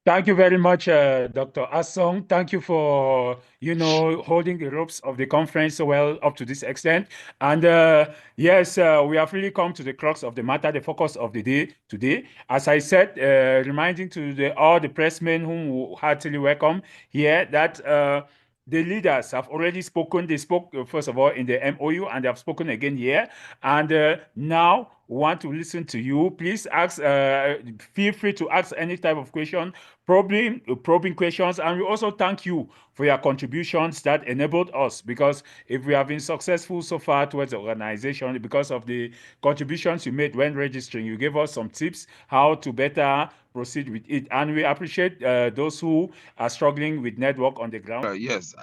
Thank you very much, Dr. Asong. Thank you for, holding the ropes of the conference so well up to this extent. And yes, we have really come to the crux of the matter, the focus of the day today. As I said, reminding to all the pressmen whom we heartily welcome here that the leaders have already spoken. They spoke, first of all, in the MoU, and they have spoken again here. And now we want to listen to you. Please feel free to ask any type of question, probing questions. And we also thank you for your contributions that enabled us, because if we have been successful so far towards the organization, because of the contributions you made when registering, you gave us some tips how to better proceed with it. And we appreciate those who are struggling with network on the ground. Yes,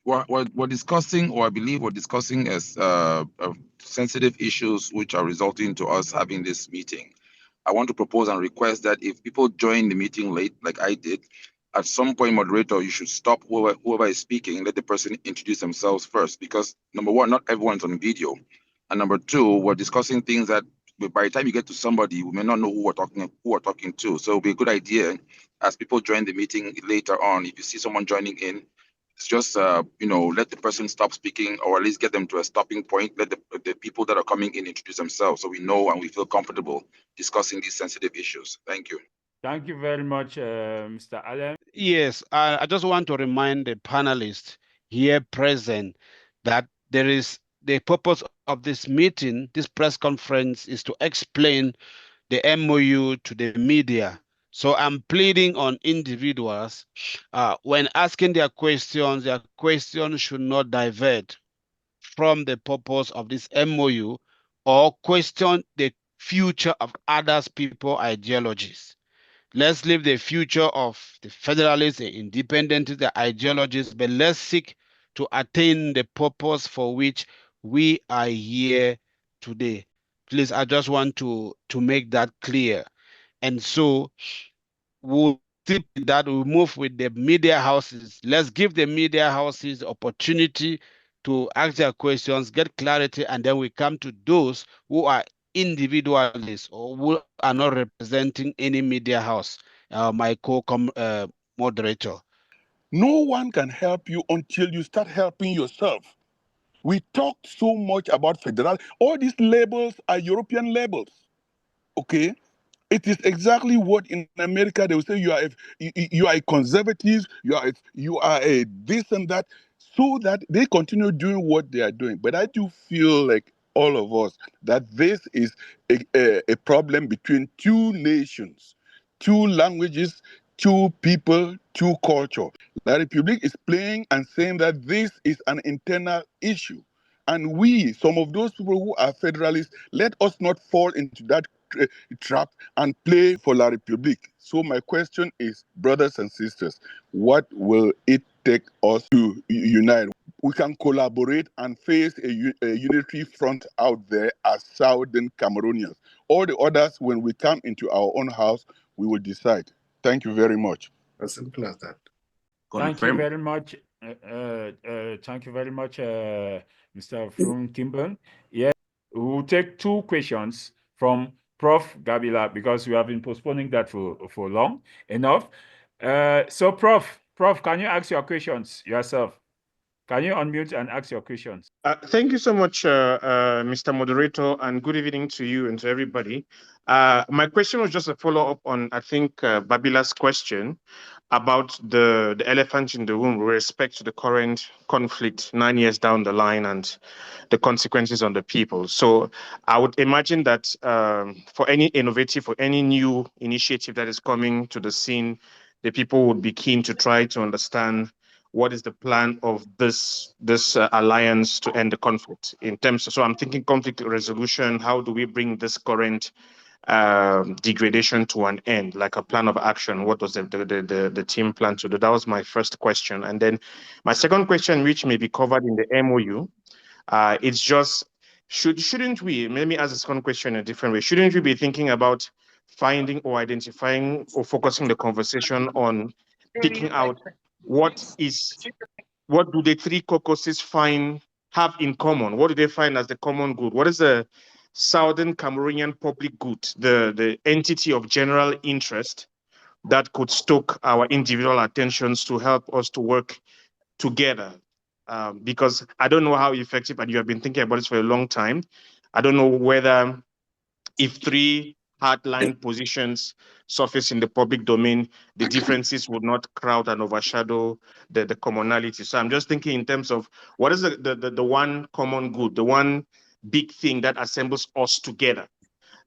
we're discussing, or I believe we're discussing, as sensitive issues which are resulting to us having this meeting. I want to propose and request that if people join the meeting late, like I did, at some point, moderator, you should stop whoever is speaking, let the person introduce themselves first, because number one, not everyone's on video, and number two, we're discussing things that by the time you get to somebody, we may not know who we're talking to. So it'll be a good idea as people join the meeting later on. If you see someone joining in, it's just let the person stop speaking, or at least get them to a stopping point. Let the people that are coming in introduce themselves, so we know and we feel comfortable discussing these sensitive issues. Thank you. Thank you very much, Mr. Allen. Yes, I just want to remind the panelists here present that the purpose of this meeting, this press conference, is to explain the MOU to the media. So I'm pleading on individuals when asking their questions should not divert from the purpose of this MOU or question the future of others people ideologies. Let's leave the future of the federalists, the independentists, the ideologies, but let's seek to attain the purpose for which we are here today. Please, I just want to make that clear. And so we'll see that we move with the media houses. Let's give the media houses the opportunity to ask their questions, get clarity, and then we come to those who are individualists or who are not representing any media house, my co-moderator. No one can help you until you start helping yourself. We talk so much about federal. All these labels are European labels. Okay? It is exactly what in America they will say you are a conservative, you are a this and that, so that they continue doing what they are doing. But I do feel like all of us that this is a problem between two nations, two languages, two people, two culture. La République is playing and saying that this is an internal issue. And we, some of those people who are federalists, let us not fall into that trap and play for La République. So my question is, brothers and sisters, what will it take us to unite? We can collaborate and face a unitary front out there as Southern Cameroonians. All the others, when we come into our own house, we will decide. Thank you very much. As simple as that. Thank you very much. Thank you very much, Mr. From Kimben. Yes, we'll take two questions from Prof. Gabila, because we have been postponing that for long enough. So, Prof, can you ask your questions yourself? Can you unmute and ask your questions? Thank you so much, Mr. Moderator, and good evening to you and to everybody. My question was just a follow-up on, I think, Babila's question about the elephant in the room with respect to the current conflict 9 years down the line and the consequences on the people. So I would imagine that for any innovative or any new initiative that is coming to the scene, the people would be keen to try to understand what is the plan of this alliance to end the conflict in terms of, so I'm thinking conflict resolution. How do we bring this current degradation to an end, like a plan of action? What was the team plan to do? That was my first question. And then my second question, which may be covered in the MOU, it's just, shouldn't we, let me ask the second question in a different way, shouldn't we be thinking about finding or identifying or focusing the conversation on picking out what do the three caucuses have in common? What do they find as the common good? What is the Southern Cameroonian public good, the entity of general interest that could stoke our individual attentions to help us to work together. Because I don't know how effective, and you have been thinking about this for a long time. I don't know whether if three hardline positions surface in the public domain, the differences would not crowd and overshadow the commonality. So I'm just thinking in terms of what is the one common good, the one big thing that assembles us together,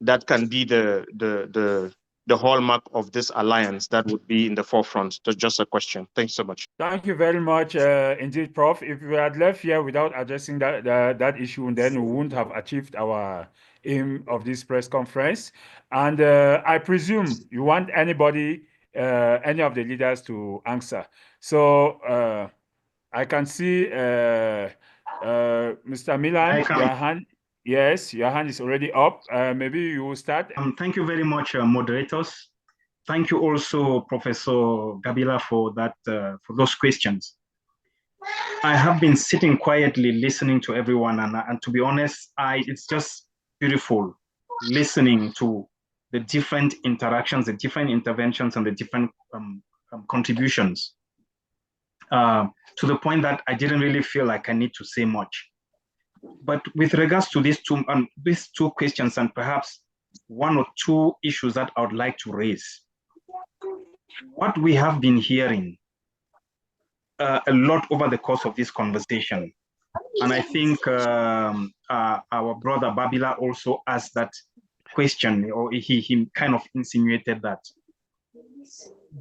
that can be the hallmark of this alliance that would be in the forefront. That's just a question. Thanks so much. Thank you very much, indeed, Prof. If we had left here without addressing that issue, then we wouldn't have achieved our aim of this press conference. And I presume you want anybody, any of the leaders to answer. So I can see Mr. Milan, your hand. Yes, your hand is already up. Maybe you will start. Thank you very much, moderators. Thank you also, Professor Gabila, for that for those questions. I have been sitting quietly listening to everyone, and to be honest, it's just beautiful listening to the different interactions, the different interventions, and the different contributions. To the point that I didn't really feel like I need to say much. But with regards to these two questions, and perhaps one or two issues that I would like to raise, what we have been hearing a lot over the course of this conversation, and I think our brother Babila also asked that question, or he kind of insinuated that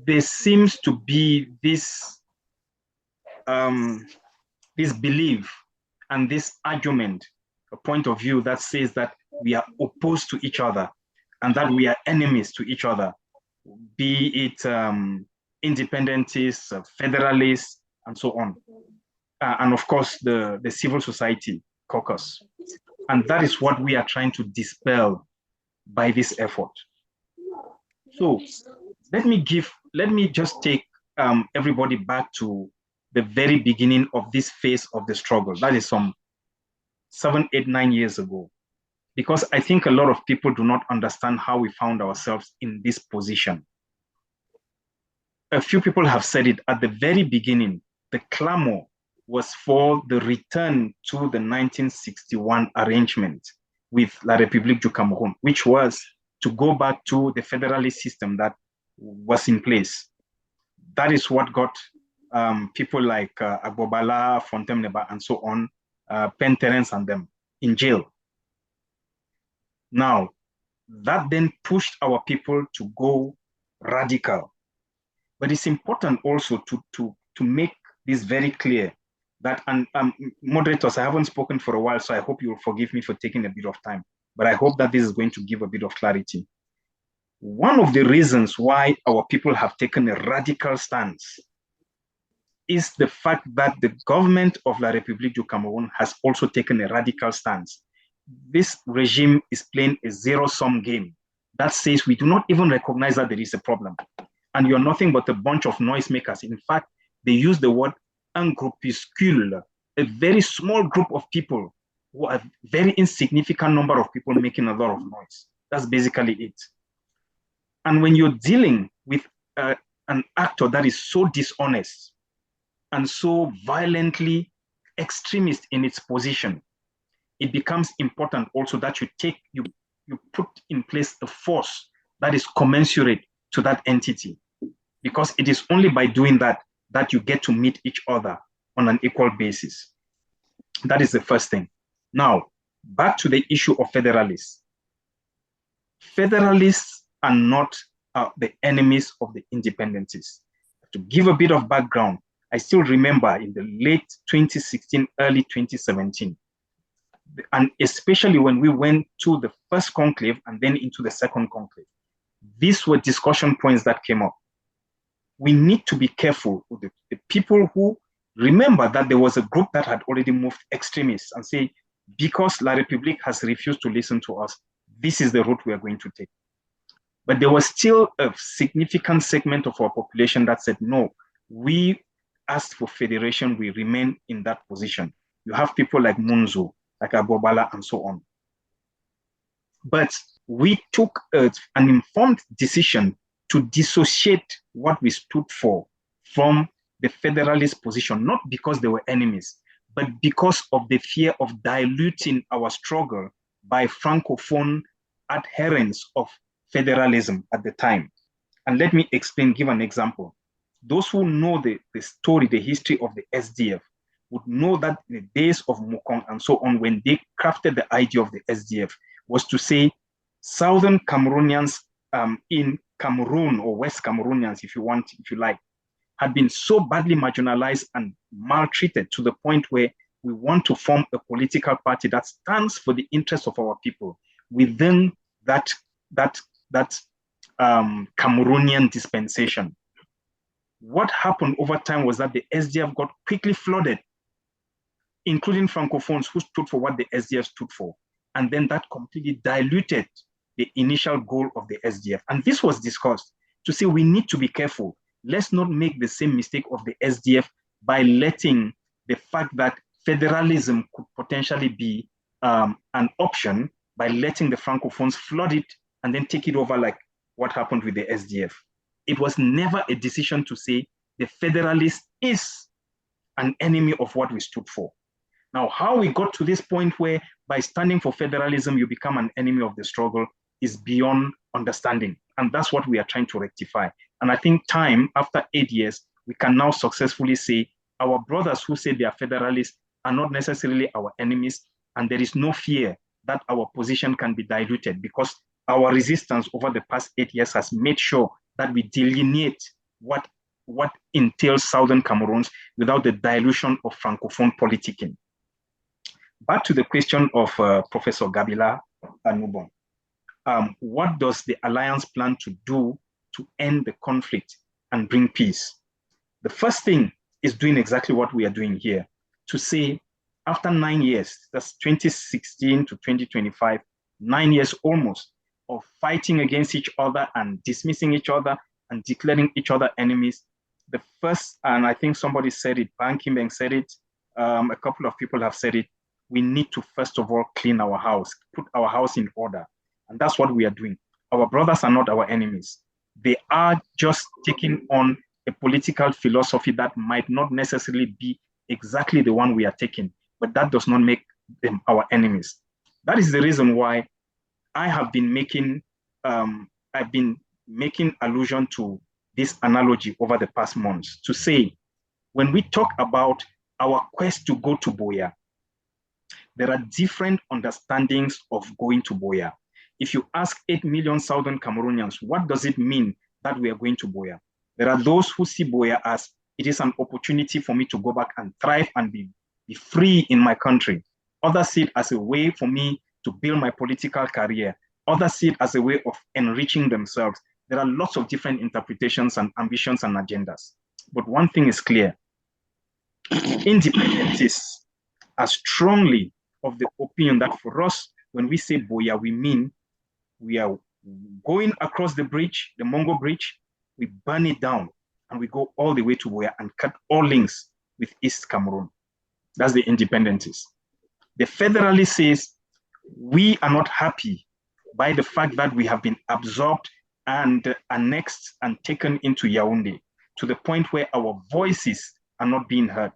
there seems to be this this belief and this argument, a point of view that says that we are opposed to each other and that we are enemies to each other, be it independentists, federalists, and so on. And of course, the civil society caucus. And that is what we are trying to dispel by this effort. So let me just take everybody back to the very beginning of this phase of the struggle. That is some 7, 8, 9 years ago. Because I think a lot of people do not understand how we found ourselves in this position. A few people have said it at the very beginning. The clamor was for the return to the 1961 arrangement with La République du Cameroun, which was to go back to the federalist system that was in place. That is what got people like Agbobala, Fontaine-Neba, and so on, Penn Terence and them in jail. Now, that then pushed our people to go radical. But it's important also to make this very clear that, and moderators, I haven't spoken for a while, so I hope you will forgive me for taking a bit of time, but I hope that this is going to give a bit of clarity. One of the reasons why our people have taken a radical stance is the fact that the government of La République du Cameroun has also taken a radical stance. This regime is playing a zero-sum game that says we do not even recognize that there is a problem. And you're nothing but a bunch of noisemakers. In fact, they use the word un groupuscule, a very small group of people, who are a very insignificant number of people making a lot of noise. That's basically it. And when you're dealing with an actor that is so dishonest and so violently extremist in its position, it becomes important also that you put in place a force that is commensurate to that entity, because it is only by doing that that you get to meet each other on an equal basis. That is the first thing. Now, back to the issue of federalists. Federalists are not the enemies of the independencies. To give a bit of background, I still remember in the late 2016, early 2017, and especially when we went to the first conclave and then into the second conclave, these were discussion points that came up. We need to be careful with the people who remember that there was a group that had already moved extremists and say, because La République has refused to listen to us, this is the route we are going to take. But there was still a significant segment of our population that said, no, we asked for federation, we remain in that position. You have people like Munzo, like Agbobala, and so on. But we took an informed decision to dissociate what we stood for from the federalist position, not because they were enemies, but because of the fear of diluting our struggle by Francophone adherents of federalism at the time. And let me explain, give an example. Those who know the story, the history of the SDF would know that in the days of Mukong and so on, when they crafted the idea of the SDF, was to say Southern Cameroonians in Cameroon, or West Cameroonians, if you want, if you like, had been so badly marginalized and maltreated to the point where we want to form a political party that stands for the interests of our people within that Cameroonian dispensation. What happened over time was that the SDF got quickly flooded, including Francophones who stood for what the SDF stood for. And then that completely diluted the initial goal of the SDF. And this was discussed to say we need to be careful. Let's not make the same mistake of the SDF by letting the fact that federalism could potentially be an option, by letting the Francophones flood it and then take it over like what happened with the SDF. It was never a decision to say the federalist is an enemy of what we stood for. Now, how we got to this point where by standing for federalism, you become an enemy of the struggle is beyond understanding. And that's what we are trying to rectify. And I think time, after 8 years, we can now successfully say our brothers who say they are federalists are not necessarily our enemies. And there is no fear that our position can be diluted, because our resistance over the past 8 years has made sure that we delineate what entails Southern Cameroons without the dilution of Francophone politicking. Back to the question of Professor Gabila Anubon. What does the alliance plan to do to end the conflict and bring peace? The first thing is doing exactly what we are doing here, to say after 9 years, that's 2016 to 2025, 9 years almost of fighting against each other and dismissing each other and declaring each other enemies. The first, and I think somebody said it, Ban Ki-moon said it, a couple of people have said it, we need to first of all clean our house, put our house in order. And that's what we are doing. Our brothers are not our enemies. They are just taking on a political philosophy that might not necessarily be exactly the one we are taking, but that does not make them our enemies. That is the reason why I have been making, allusion to this analogy over the past months to say, when we talk about our quest to go to Buea, there are different understandings of going to Buea. If you ask 8 million Southern Cameroonians, what does it mean that we are going to Buea? There are those who see Buea as it is an opportunity for me to go back and thrive and be free in my country. Others see it as a way for me to build my political career. Others see it as a way of enriching themselves. There are lots of different interpretations and ambitions and agendas. But one thing is clear. Independentists are strongly of the opinion that for us, when we say Buea, we mean we are going across the bridge, the Mongo Bridge, we burn it down, and we go all the way to Buea and cut all links with East Cameroon. That's the independentists. The federalist says we are not happy by the fact that we have been absorbed and annexed and taken into Yaoundé to the point where our voices are not being heard.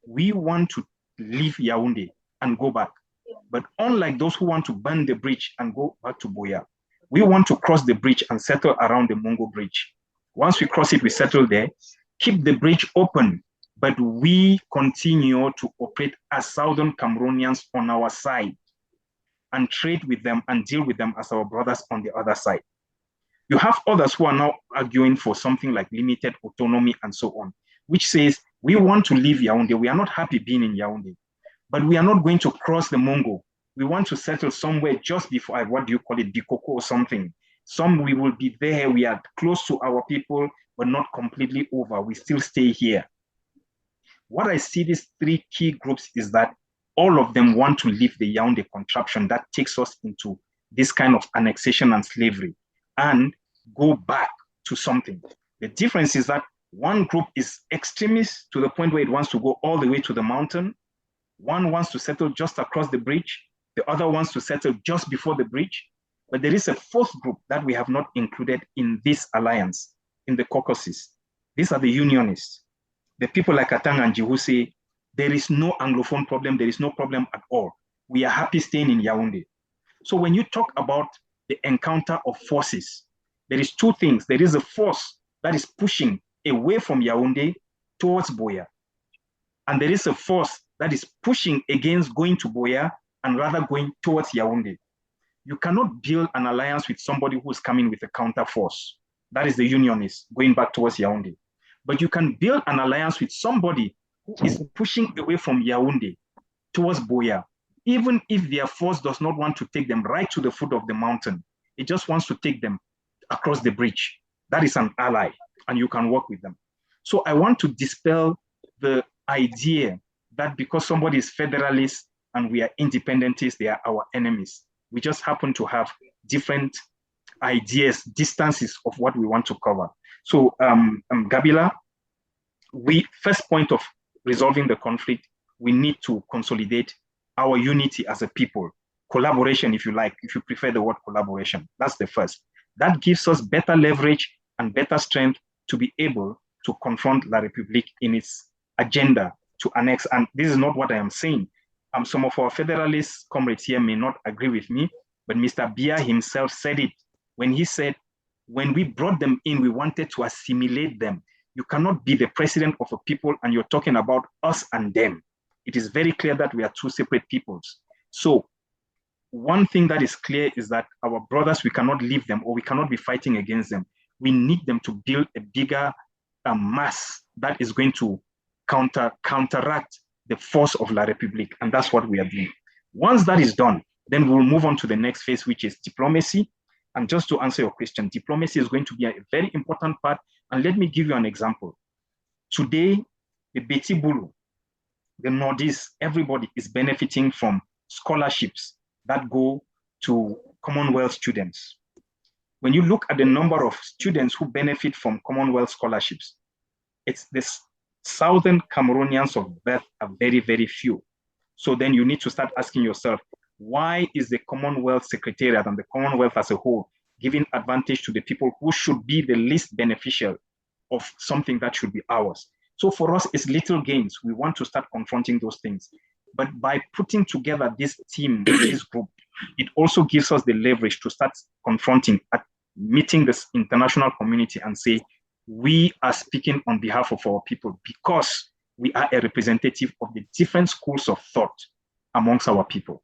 We want to leave Yaoundé and go back. But unlike those who want to burn the bridge and go back to Buea, we want to cross the bridge and settle around the Mongo Bridge. Once we cross it, we settle there, keep the bridge open, but we continue to operate as Southern Cameroonians on our side and trade with them and deal with them as our brothers on the other side. You have others who are now arguing for something like limited autonomy and so on, which says we want to leave Yaoundé. We are not happy being in Yaoundé, but we are not going to cross the Mongo. We want to settle somewhere just before, what do you call it, Bikoko or something. We will be there. We are close to our people, but not completely over. We still stay here. What I see these three key groups is that all of them want to leave the Yaoundé contraption that takes us into this kind of annexation and slavery and go back to something. The difference is that one group is extremist to the point where it wants to go all the way to the mountain. One wants to settle just across the bridge. The other wants to settle just before the bridge. But there is a fourth group that we have not included in this alliance, in the caucuses. These are the unionists. The people like Katanga and who say, there is no Anglophone problem, there is no problem at all. We are happy staying in Yaoundé. So when you talk about the encounter of forces, there is two things. There is a force that is pushing away from Yaoundé towards Boya. And there is a force that is pushing against going to Boya and rather going towards Yaoundé. You cannot build an alliance with somebody who is coming with a counter force. That is the unionists going back towards Yaoundé. But you can build an alliance with somebody who is pushing away from Yaoundé towards Boya, even if their force does not want to take them right to the foot of the mountain. It just wants to take them across the bridge. That is an ally, and you can work with them. So I want to dispel the idea that because somebody is federalist and we are independentists, they are our enemies. We just happen to have different ideas, distances of what we want to cover. So Gabila, first point of resolving the conflict, we need to consolidate our unity as a people. Collaboration, if you like, if you prefer the word collaboration, that's the first. That gives us better leverage and better strength to be able to confront La République in its agenda to annex. And this is not what I am saying. Some of our federalist comrades here may not agree with me, but Mr. Biya himself said it when he said, when we brought them in, we wanted to assimilate them. You cannot be the president of a people and you're talking about us and them. It is very clear that we are two separate peoples. So one thing that is clear is that our brothers, we cannot leave them or we cannot be fighting against them. We need them to build a bigger mass that is going to counteract the force of La République. And that's what we are doing. Once that is done, then we'll move on to the next phase, which is diplomacy. And just to answer your question, diplomacy is going to be a very important part. And let me give you an example. Today, the Beti Bulu, the Northeast, everybody is benefiting from scholarships that go to Commonwealth students. When you look at the number of students who benefit from Commonwealth scholarships, it's this Southern Cameroonians of birth are very, very few. So then you need to start asking yourself, why is the Commonwealth Secretariat and the Commonwealth as a whole giving advantage to the people who should be the least beneficial of something that should be ours? So for us, it's little gains. We want to start confronting those things. But by putting together this team, this group, it also gives us the leverage to start confronting, meeting this international community and say, we are speaking on behalf of our people because we are a representative of the different schools of thought amongst our people.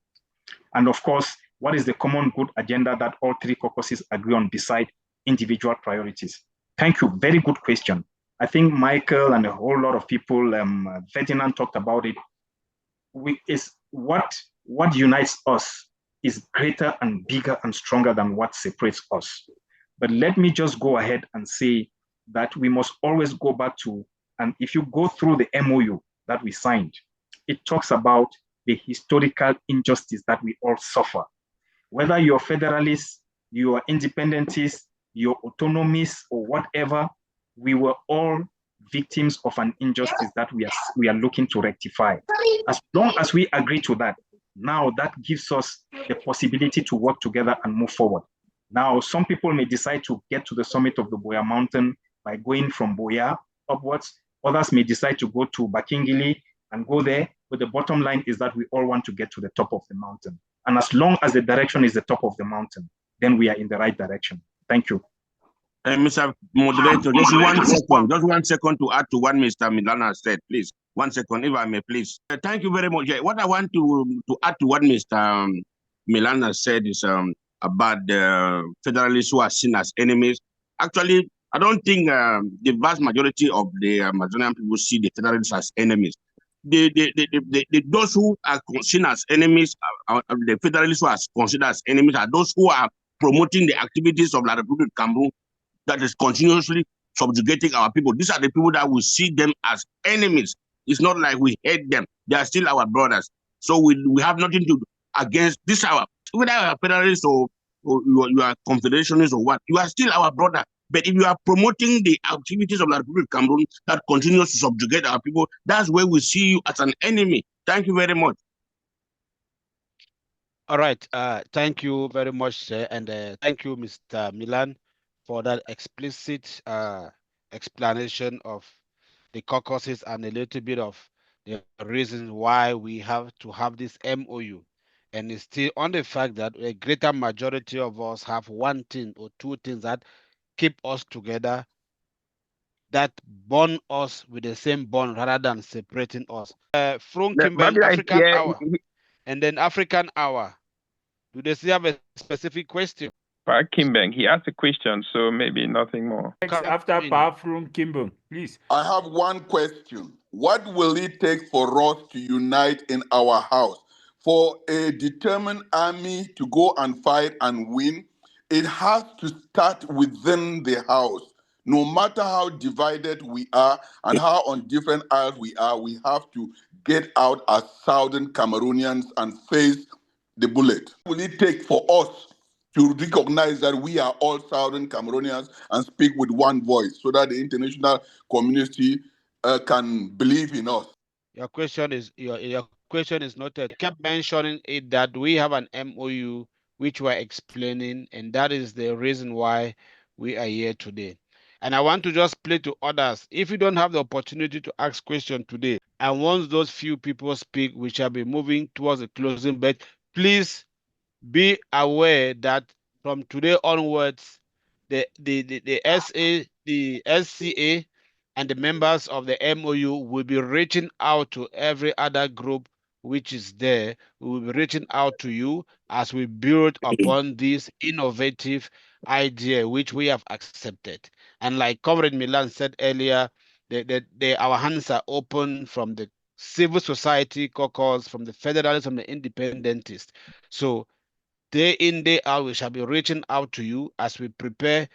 And of course, what is the common good agenda that all three caucuses agree on beside individual priorities? Thank you. Very good question. I think Michael and a whole lot of people, Ferdinand talked about it. What unites us is greater and bigger and stronger than what separates us. But let me just go ahead and say that we must always go back to, and if you go through the MoU that we signed, it talks about the historical injustice that we all suffer. Whether you're federalists, you're independentists, you're autonomists, or whatever, we were all victims of an injustice that we are looking to rectify. As long as we agree to that, now that gives us the possibility to work together and move forward. Now, some people may decide to get to the summit of the Boya Mountain by going from Boya upwards. Others may decide to go to Bakingili and go there. But the bottom line is that we all want to get to the top of the mountain. And as long as the direction is the top of the mountain, then we are in the right direction. Thank you. Mr. Moderator, just 1 second to add to what Mr. Milana said, please. 1 second, if I may, please. Thank you very much. What I want to add to what Mr. Milana said is about the federalists who are seen as enemies. Actually, I don't think the vast majority of the Amazonian people see the federalists as enemies. Those who are seen as enemies, the federalists who are considered as enemies, are those who are promoting the activities of La République Cameroon that is continuously subjugating our people. These are the people that we see them as enemies. It's not like we hate them. They are still our brothers. So we have nothing to do against this. Whether you are federalists or you are confederationists or what, you are still our brother. But if you are promoting the activities of La République Cameroon that continues to subjugate our people, that's where we see you as an enemy. Thank you very much. All right. Thank you very much, sir, and thank you, Mr. Milan, for that explicit explanation of the caucuses and a little bit of the reasons why we have to have this MOU. And it's still on the fact that a greater majority of us have one thing or two things that keep us together, that bond us with the same bond rather than separating us. From Kimbeng, Babylon African here, Hour, and then African Hour. Do they still have a specific question? Pa Kimbeng, he asked a question, so maybe nothing more. After Powerful Kimbung, please. I have one question. What will it take for us to unite in our house? For a determined army to go and fight and win, it has to start within the house. No matter how divided we are and how on different aisles we are, we have to get out as Southern Cameroonians and face the bullet. What will it take for us to recognize that we are all Southern Cameroonians and speak with one voice so that the international community can believe in us? Your question is your question is noted. I kept mentioning it that we have an MOU which we're explaining, and that is the reason why we are here today. And I want to just play to others. If you don't have the opportunity to ask questions today, and once those few people speak, we shall be moving towards the closing. But please be aware that from today onwards, the the SCA, and the members of the MOU will be reaching out to every other group which is there. We will be reaching out to you as we build upon this innovative idea which we have accepted. And like Comrade Milan said earlier, our hands are open from the civil society caucus, from the federalists, from the independentists. So day in, day out, we shall be reaching out to you as we prepare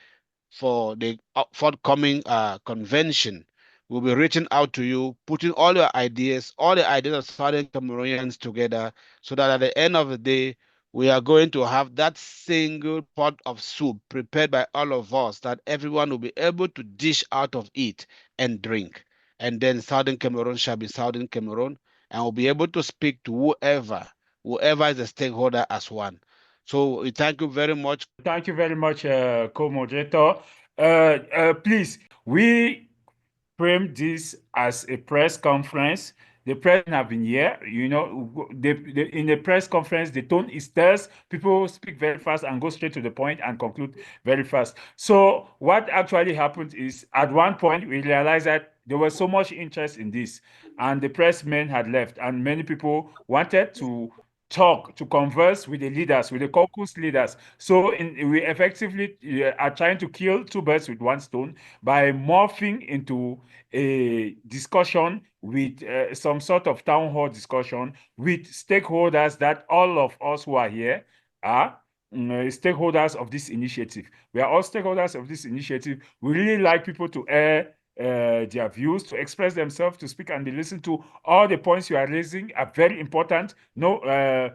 for the forthcoming convention. We'll be reaching out to you, putting all your ideas, all the ideas of Southern Cameroonians together, so that at the end of the day, we are going to have that single pot of soup prepared by all of us that everyone will be able to dish out of it and drink. And then Southern Cameroon shall be Southern Cameroon, and will be able to speak to whoever is a stakeholder as one. So we thank you very much. Thank you very much, co-moderator. Please, we frame this as a press conference. The president have been here. You know, in the press conference, the tone is terse. People speak very fast and go straight to the point and conclude very fast. So what actually happened is, at one point, we realized that there was so much interest in this, and the pressmen had left, and many people wanted to talk, to converse with the leaders, with the caucus leaders. So we effectively are trying to kill two birds with one stone by morphing into a discussion with some sort of town hall discussion with stakeholders that all of us who are here are stakeholders of this initiative. We are all stakeholders of this initiative. We really like people to air their views, to express themselves, to speak and be listened to. All the points you are raising are very important. If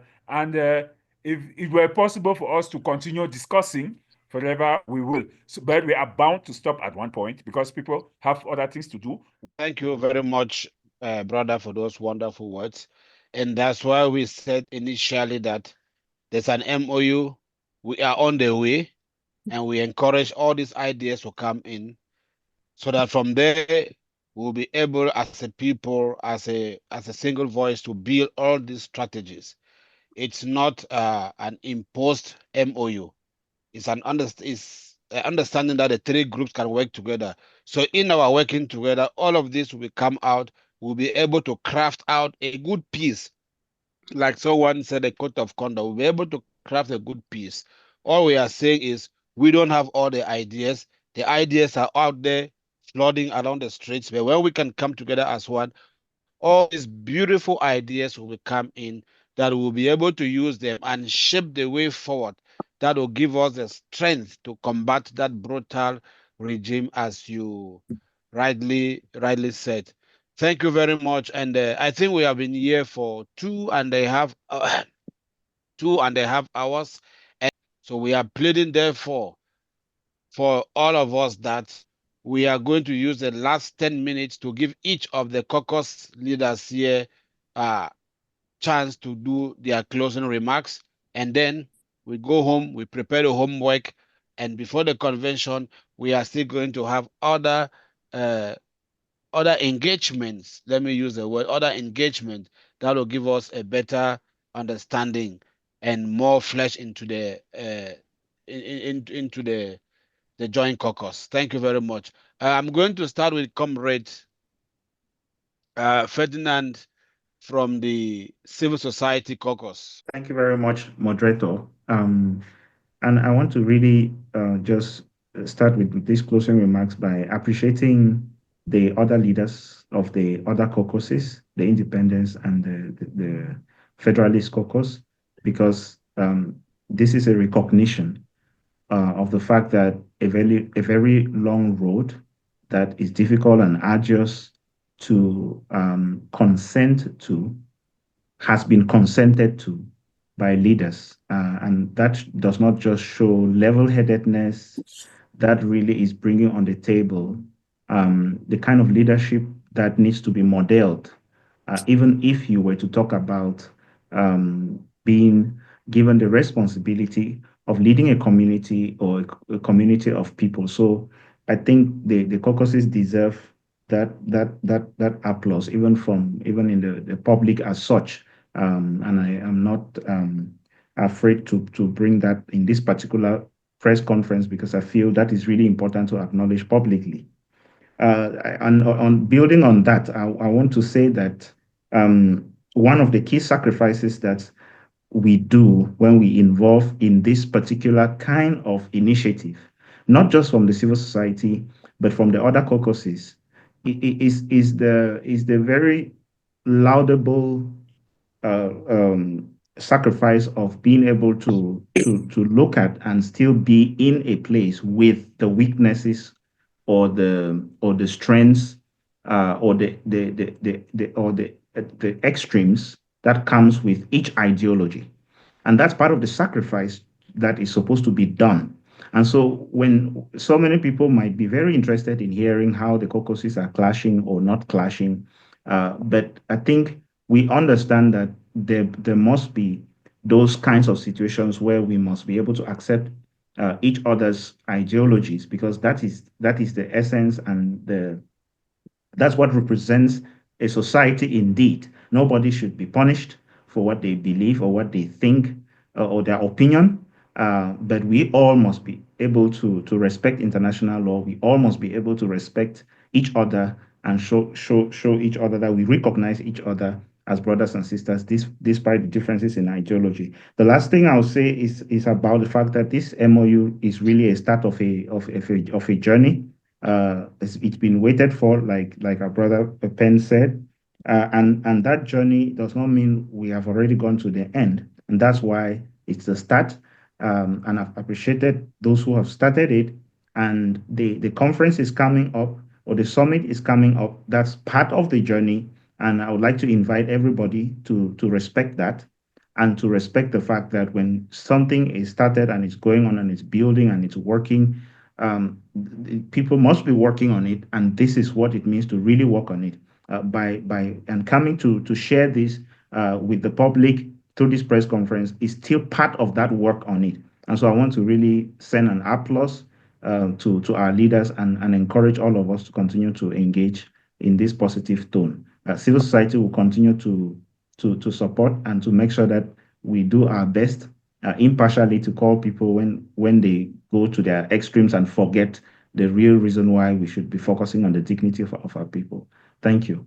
it were possible for us to continue discussing forever, we will. So, but we are bound to stop at one point because people have other things to do. Thank you very much, brother, for those wonderful words. And that's why we said initially that there's an MOU. We are on the way, and we encourage all these ideas to come in, so that from there we'll be able, as a people, as a single voice, to build all these strategies. It's not an imposed MOU. It's an understanding that the three groups can work together. So in our working together, all of this will come out. We'll be able to craft out a good piece. Like someone said, a code of conduct. We'll be able to craft a good piece. All we are saying is we don't have all the ideas. The ideas are out there flooding around the streets. But when we can come together as one, all these beautiful ideas will come in, that we'll be able to use them and shape the way forward that will give us the strength to combat that brutal regime, as you rightly said. Thank you very much. And I think we have been here for 2.5 2.5 hours. And so we are pleading, therefore, for all of us that we are going to use the last 10 minutes to give each of the caucus leaders here a chance to do their closing remarks. and then we go home, we prepare the homework, and before the convention, we are still going to have other engagements. Let me use the word other engagement that will give us a better understanding and more flesh into the into the joint caucus. Thank you very much. I'm going to start with Comrade Ferdinand from the Civil Society Caucus. Thank you very much, moderator. And I want to really just start with these closing remarks by appreciating the other leaders of the other caucuses, the independents and the Federalist caucus, because this is a recognition of the fact that a very long road that is difficult and arduous to consent to has been consented to by leaders. And that does not just show level headedness, that really is bringing on the table the kind of leadership that needs to be modeled. Even if you were to talk about being given the responsibility of leading a community or a community of people. So I think the caucuses deserve that applause, even in the public as such. And I am not afraid to bring that in this particular press conference because I feel that is really important to acknowledge publicly. And on building on that, I want to say that one of the key sacrifices that we do when we involve in this particular kind of initiative, not just from the civil society, but from the other caucuses, is the very laudable sacrifice of being able to look at and still be in a place with the weaknesses or the strengths or the extremes that comes with each ideology. And that's part of the sacrifice that is supposed to be done. And so when so many people might be very interested in hearing how the caucuses are clashing or not clashing, but I think we understand that there must be those kinds of situations where we must be able to accept each other's ideologies because that is the essence and that's what represents a society indeed. Nobody should be punished for what they believe or what they think or their opinion. But we all must be able to respect international law. We all must be able to respect each other and show each other that we recognize each other as brothers and sisters, despite the differences in ideology. The last thing I'll say is about the fact that this MOU is really a start of a journey. It's been waited for, like our brother Penn said, and that journey does not mean we have already gone to the end, and that's why it's the start. And I've appreciated those who have started it, and the conference is coming up or the summit is coming up. That's part of the journey, and I would like to invite everybody to respect that and to respect the fact that when something is started and it's going on and it's building and it's working, people must be working on it, and this is what it means to really work on it by and coming to share this with the public through this press conference is still part of that work on it. And so I want to really send an applause to our leaders and encourage all of us to continue to engage in this positive tone. Civil society will continue to support and to make sure that we do our best impartially to call people when they go to their extremes and forget the real reason why we should be focusing on the dignity of our people. Thank you.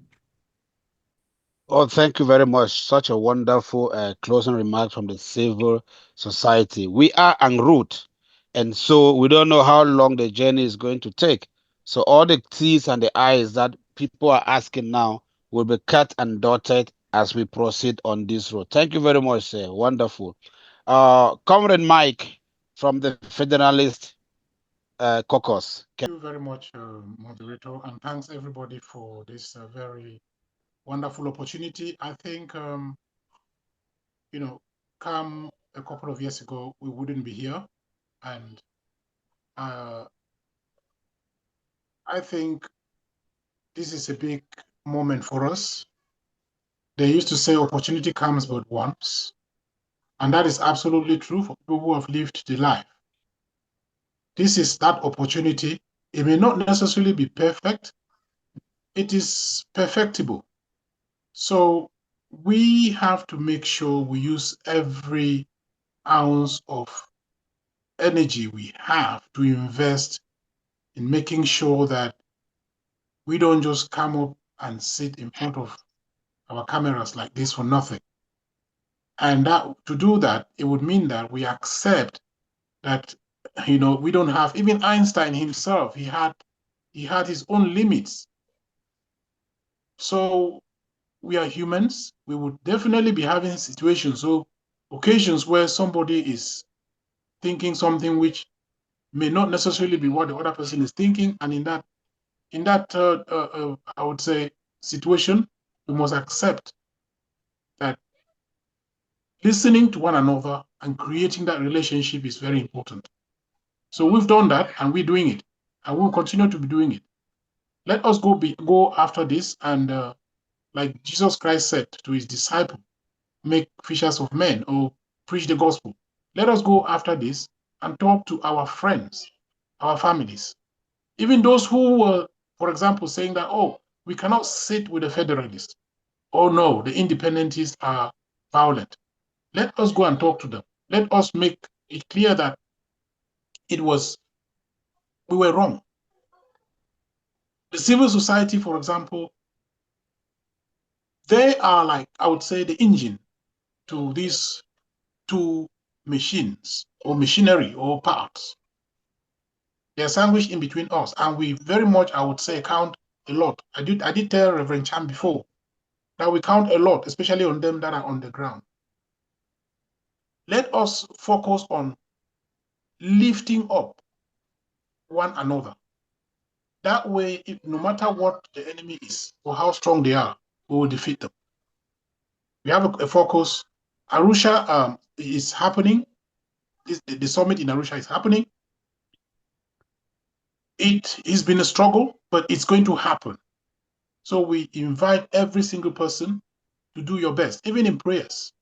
Oh, thank you very much. Such a wonderful closing remark from the civil society. We are en route, and so we don't know how long the journey is going to take. So all the T's and the I's that people are asking now will be cut and dotted as we proceed on this road. Thank you very much, sir. Wonderful. Comrade Mike from the Federalist Caucus. Thank you very much, moderator, and thanks everybody for this very wonderful opportunity. I think, come a couple of years ago, we wouldn't be here. And I think this is a big moment for us. They used to say opportunity comes but once. And that is absolutely true for people who have lived the life. This is that opportunity. It may not necessarily be perfect. It is perfectible. So we have to make sure we use every ounce of energy we have to invest in making sure that we don't just come up and sit in front of our cameras like this for nothing. And that to do that, it would mean that we accept that, we don't have, even Einstein himself, he had his own limits. So we are humans. We would definitely be having situations, so occasions where somebody is thinking something which may not necessarily be what the other person is thinking. And in that, I would say, situation, we must accept that listening to one another and creating that relationship is very important. So we've done that, and we're doing it, and we'll continue to be doing it. Let us go after this, and like Jesus Christ said to his disciples, make fishers of men, or preach the gospel. Let us go after this and talk to our friends, our families, even those who were, for example, saying that, oh, we cannot sit with the federalists. Oh no, the independentists are violent. Let us go and talk to them. Let us make it clear that we were wrong. The civil society, for example, they are, like, I would say, the engine to these two machines or machinery or parts. They're sandwiched in between us, and we very much, I would say, count a lot. I did tell Reverend Chan before that we count a lot, especially on them that are on the ground. Let us focus on lifting up one another. That way, no matter what the enemy is or how strong they are, we will defeat them. We have a focus. Arusha is happening. The summit in Arusha is happening. It has been a struggle, but it's going to happen. So we invite every single person to do your best, even in prayers,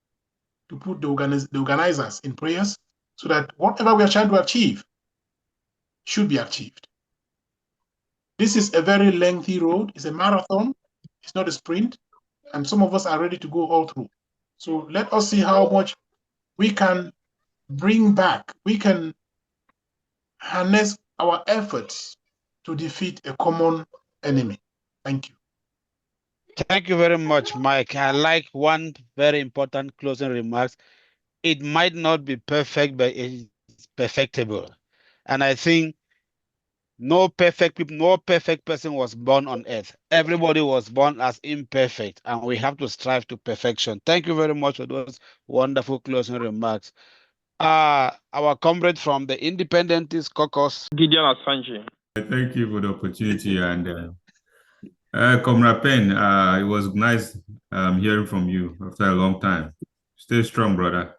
to put the organizers in prayers, so that whatever we are trying to achieve should be achieved. This is a very lengthy road. It's a marathon. It's not a sprint. And some of us are ready to go all through. So let us see how much we can bring back. We can harness our efforts to defeat a common enemy. Thank you. Thank you very much, Mike. I like one very important closing remarks. It might not be perfect, but it's perfectible. And I think no perfect people, no perfect person was born on earth. Everybody was born as imperfect, and we have to strive to perfection. Thank you very much for those wonderful closing remarks. Our comrade from the Independentist Caucus, Gideon Assange. Thank you for the opportunity. And Comrade Pen, it was nice hearing from you after a long time. Stay strong, brother.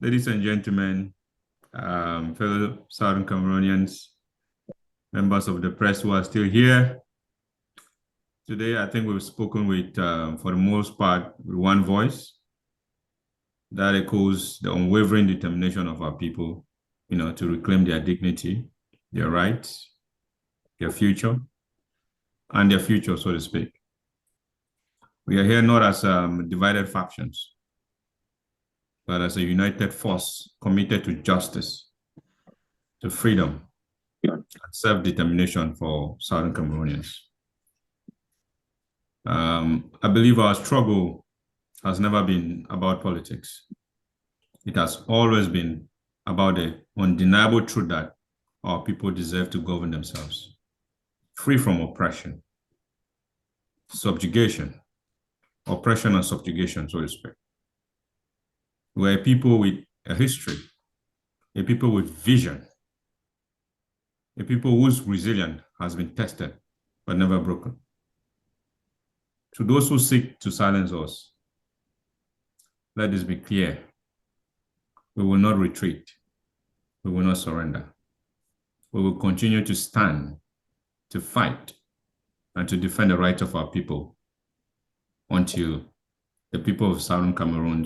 Ladies and gentlemen, fellow Southern Cameroonians, members of the press who are still here. Today, I think we've spoken with, for the most part, with one voice that echoes the unwavering determination of our people, to reclaim their dignity, their rights, their future, and their future, so to speak. We are here not as divided factions, but as a united force committed to justice, to freedom, and self-determination for Southern Cameroonians. I believe our struggle has never been about politics. It has always been about the undeniable truth that our people deserve to govern themselves, free from oppression, subjugation, oppression and subjugation, so to speak. We're a people with a history, a people with vision, a people whose resilience has been tested but never broken. To those who seek to silence us, let this be clear. We will not retreat. We will not surrender. We will continue to stand, to fight, and to defend the rights of our people until the people of Southern Cameroon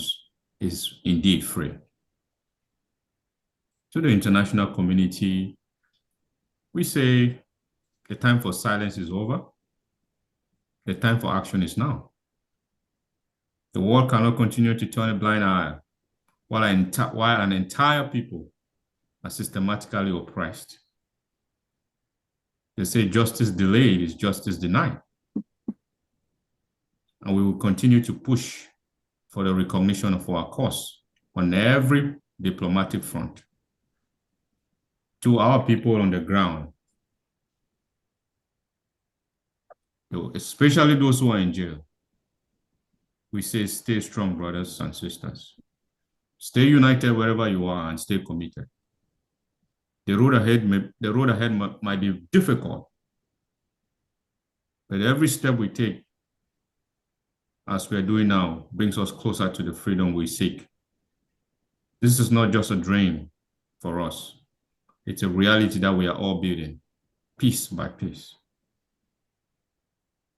is indeed free. To the international community, we say the time for silence is over. The time for action is now. The world cannot continue to turn a blind eye while an entire people are systematically oppressed. They say justice delayed is justice denied. And we will continue to push for the recognition of our cause on every diplomatic front. To our people on the ground, especially those who are in jail, we say stay strong, brothers and sisters. Stay united wherever you are and stay committed. The road ahead might be difficult, but every step we take, as we're doing now, brings us closer to the freedom we seek. This is not just a dream for us. It's a reality that we are all building, piece by piece.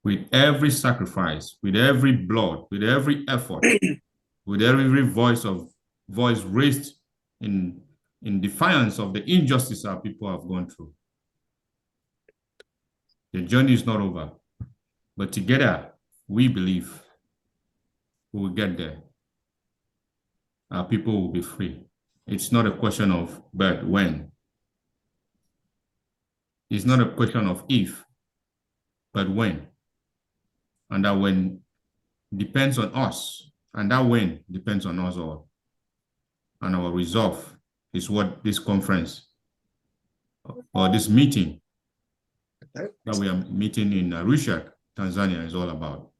With every sacrifice, with every blood, with every effort, with every voice raised in defiance of the injustice our people have gone through. The journey is not over, but together we believe we will get there. Our people will be free. It's not a question of but when. It's not a question of if, but when. And that when depends on us, and that when depends on us all. And our resolve is what this conference or this meeting that we are meeting in Arusha, Tanzania is all about.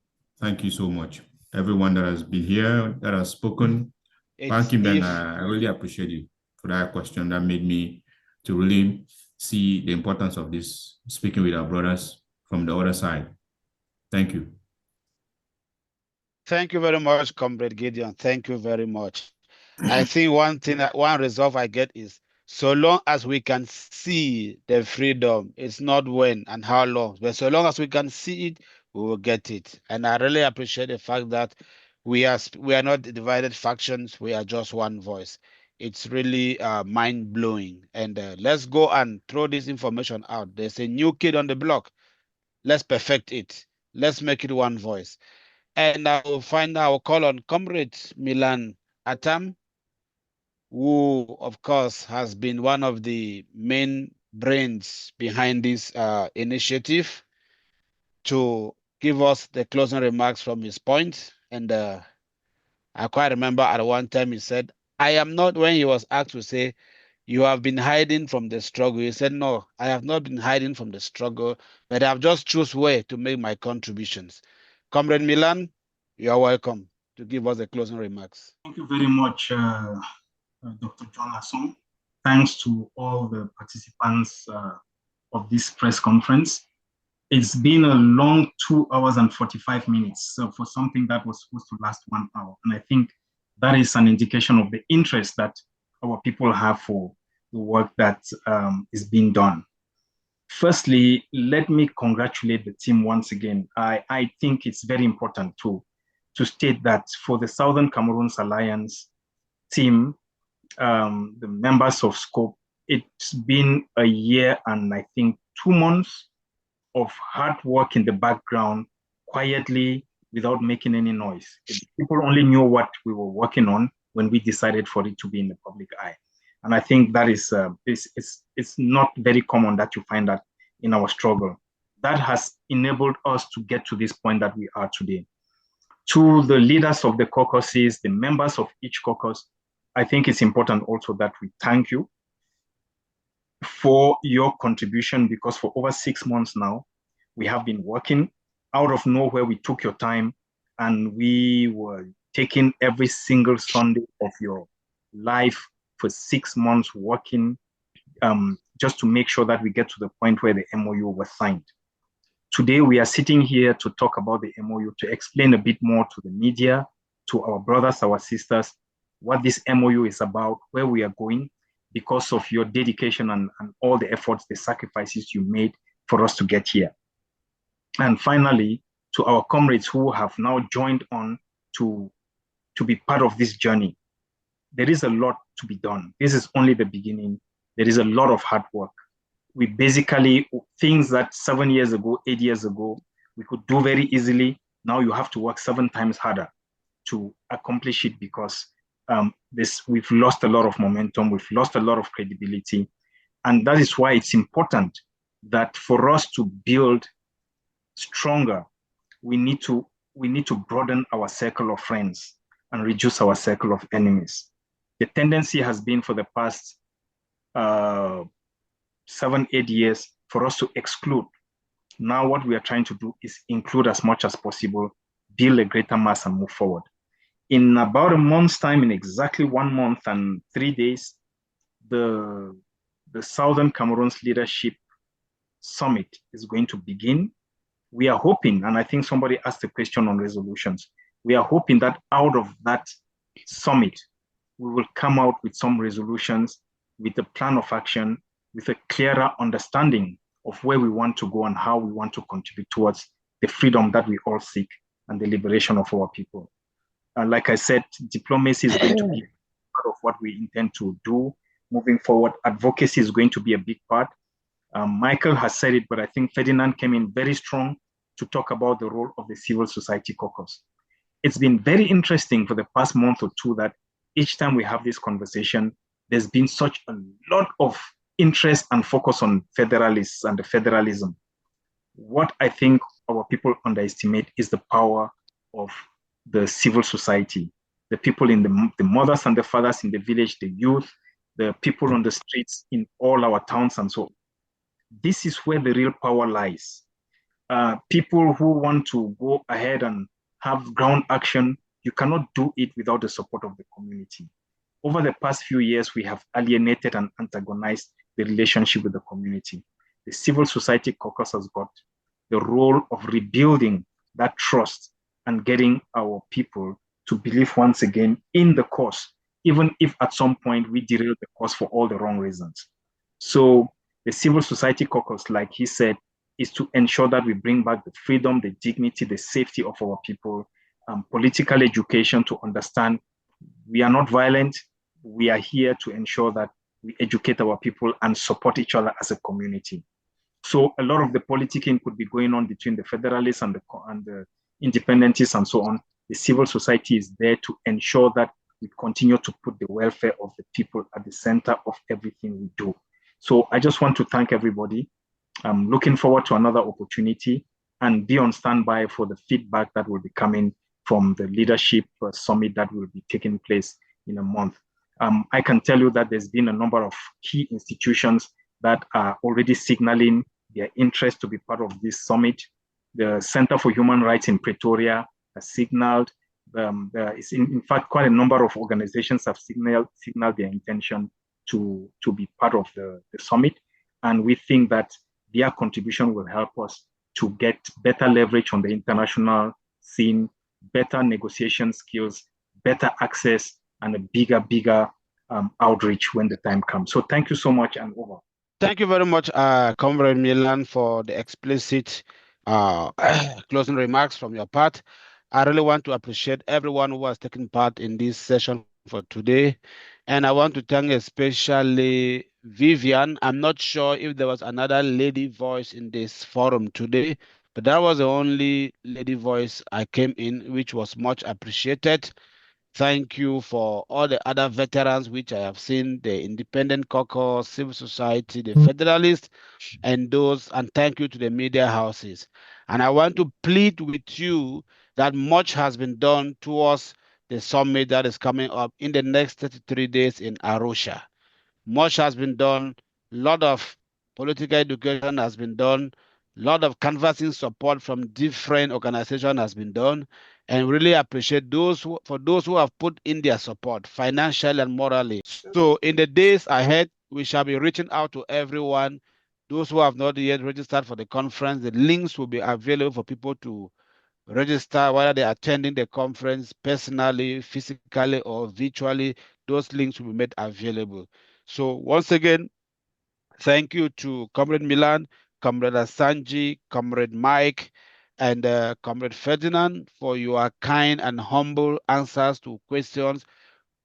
Thank you so much. Everyone that has been here, that has spoken. Thank you, Ben. I really appreciate you for that question. That made me to really see the importance of this, speaking with our brothers from the other side. Thank you. Thank you very much, Comrade Gideon. Thank you very much. I think one resolve I get is so long as we can see the freedom, it's not when and how long, but so long as we can see it, we will get it. And I really appreciate the fact that we are not divided factions, we are just one voice. It's really mind-blowing. And let's go and throw this information out. There's a new kid on the block. Let's perfect it. Let's make it one voice. And I will call on Comrade Milan Atam, who, of course, has been one of the main brains behind this initiative, to give us the closing remarks from his point. And I quite remember at one time he said, I am not, when he was asked to say, you have been hiding from the struggle. He said, no, I have not been hiding from the struggle, but I have just choose where to make my contributions. Comrade Milan, you are welcome to give us the closing remarks. Thank you very much, Dr. John Asson. Thanks to all the participants of this press conference. It's been a long 2 hours and 45 minutes for something that was supposed to last 1 hour. And I think that is an indication of the interest that our people have for the work that is being done. Firstly, let me congratulate the team once again. I think it's very important to state that for the Southern Cameroons Alliance team, the members of SCOPE, it's been a year and I think 2 months of hard work in the background, quietly, without making any noise. People only knew what we were working on when we decided for it to be in the public eye. And I think that is it's not very common that you find that in our struggle. That has enabled us to get to this point that we are today. To the leaders of the caucuses, the members of each caucus, I think it's important also that we thank you for your contribution, because for over 6 months now, we have been working. Out of nowhere, we took your time and we were taking every single Sunday of your life for 6 months working just to make sure that we get to the point where the MoU was signed. Today, we are sitting here to talk about the MoU, to explain a bit more to the media, to our brothers, our sisters, what this MoU is about, where we are going, because of your dedication and all the efforts, the sacrifices you made for us to get here. And finally, to our comrades who have now joined on to be part of this journey. There is a lot to be done. This is only the beginning. There is a lot of hard work. We basically, things that 7 years ago, 8 years ago, we could do very easily. Now you have to work 7 times harder to accomplish it because we've lost a lot of momentum, we've lost a lot of credibility. And that is why it's important that for us to build stronger, we need to broaden our circle of friends and reduce our circle of enemies. The tendency has been for the past 7, 8 years for us to exclude. Now what we are trying to do is include as much as possible, build a greater mass and move forward. In about a month's time, in exactly 1 month and 3 days, the Southern Cameroon's Leadership Summit is going to begin. We are hoping, and I think somebody asked a question on resolutions, we are hoping that out of that summit, we will come out with some resolutions, with a plan of action, with a clearer understanding of where we want to go and how we want to contribute towards the freedom that we all seek and the liberation of our people. Like I said, diplomacy is going to be part of what we intend to do moving forward. Advocacy is going to be a big part. Michael has said it, but I think Ferdinand came in very strong to talk about the role of the civil society caucus. It's been very interesting for the past month or two that each time we have this conversation, there's been such a lot of interest and focus on federalists and the federalism. What I think our people underestimate is the power of the civil society, the people in the mothers and the fathers in the village, the youth, the people on the streets in all our towns and so on. This is where the real power lies. People who want to go ahead and have ground action, you cannot do it without the support of the community. Over the past few years, we have alienated and antagonized the relationship with the community. The civil society caucus has got the role of rebuilding that trust and getting our people to believe once again in the cause, even if at some point we derail the cause for all the wrong reasons. So the civil society caucus, like he said, is to ensure that we bring back the freedom, the dignity, the safety of our people, political education to understand we are not violent. We are here to ensure that we educate our people and support each other as a community. So a lot of the politicking could be going on between the federalists and the independentists and so on. The civil society is there to ensure that we continue to put the welfare of the people at the center of everything we do. So I just want to thank everybody. I'm looking forward to another opportunity and be on standby for the feedback that will be coming from the leadership summit that will be taking place in a month. I can tell you that there's been a number of key institutions that are already signaling their interest to be part of this summit. The Center for Human Rights in Pretoria has signaled. There is in fact quite a number of organizations have signaled their intention to be part of the summit. And we think that their contribution will help us to get better leverage on the international scene, better negotiation skills, better access, and a bigger outreach when the time comes. So thank you so much, and over. Thank you very much, Comrade Milan, for the explicit closing remarks from your part. I really want to appreciate everyone who has taken part in this session for today. And I want to thank especially Vivian. I'm not sure if there was another lady voice in this forum today, but that was the only lady voice I came in, which was much appreciated. Thank you for all the other veterans, which I have seen, the Independent Caucus, Civil Society, the Federalists, and thank you to the media houses. And I want to plead with you that much has been done towards the summit that is coming up in the next 33 days in Arusha. Much has been done. A lot of political education has been done. A lot of canvassing support from different organizations has been done. And really appreciate those who have put in their support, financially and morally. So in the days ahead, we shall be reaching out to everyone. Those who have not yet registered for the conference, the links will be available for people to register, whether they're attending the conference personally, physically, or virtually. Those links will be made available. So once again, thank you to Comrade Milan, Comrade Asanji, Comrade Mike, and Comrade Ferdinand, for your kind and humble answers to questions,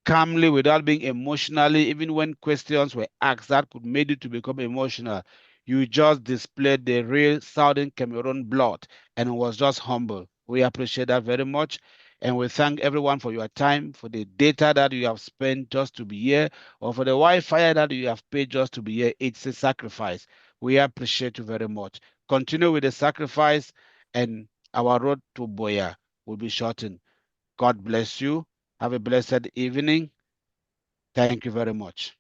calmly without being emotionally, even when questions were asked that could made you to become emotional. You just displayed the real Southern Cameroon blood and was just humble. We appreciate that very much. And we thank everyone for your time, for the data that you have spent just to be here, or for the Wi-Fi that you have paid just to be here. It's a sacrifice. We appreciate you very much. Continue with the sacrifice, and our road to Boya will be shortened. God bless you. Have a blessed evening. Thank you very much.